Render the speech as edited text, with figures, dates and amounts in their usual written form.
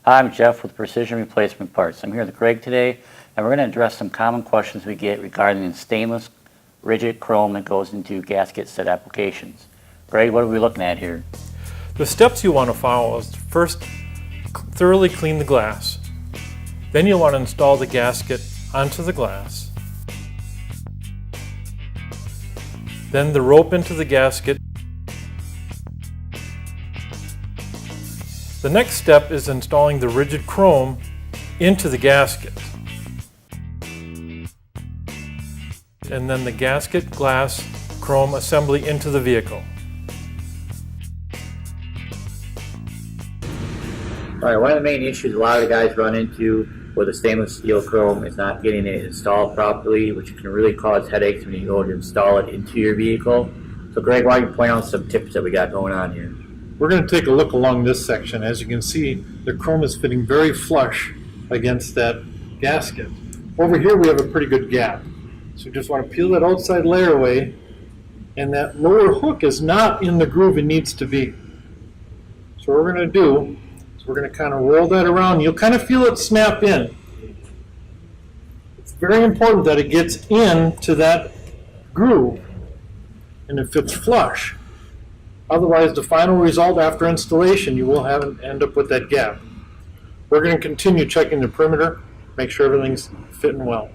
Hi, I'm Jeff with Precision Replacement Parts. I'm here with Greg today, and we're going to address some common questions we get regarding the stainless rigid chrome that goes into gasket set applications. Greg, what are we looking at here? The steps you want to follow is first thoroughly clean the glass. Then you'll want to install the gasket onto the glass. Then the rope into the gasket. The next step is installing the rigid chrome into the gasket. And then the gasket, glass, chrome assembly into the vehicle. All right, one of the main issues a lot of the guys run into with a stainless steel chrome is not getting it installed properly, which can really cause headaches when you go to install it into your vehicle. So Greg, why don't you point out some tips that we got going on here? We're going to take a look along this section. As you can see, the chrome is fitting very flush against that gasket. Over here we have a pretty good gap. So you just want to peel that outside layer away, and that lower hook is not in the groove it needs to be. So what we're going to do is we're going to kind of roll that around. You'll kind of feel it snap in. It's very important that it gets into that groove and it fits flush. Otherwise, the final result after installation, you will end up with that gap. We're going to continue checking the perimeter, make sure everything's fitting well.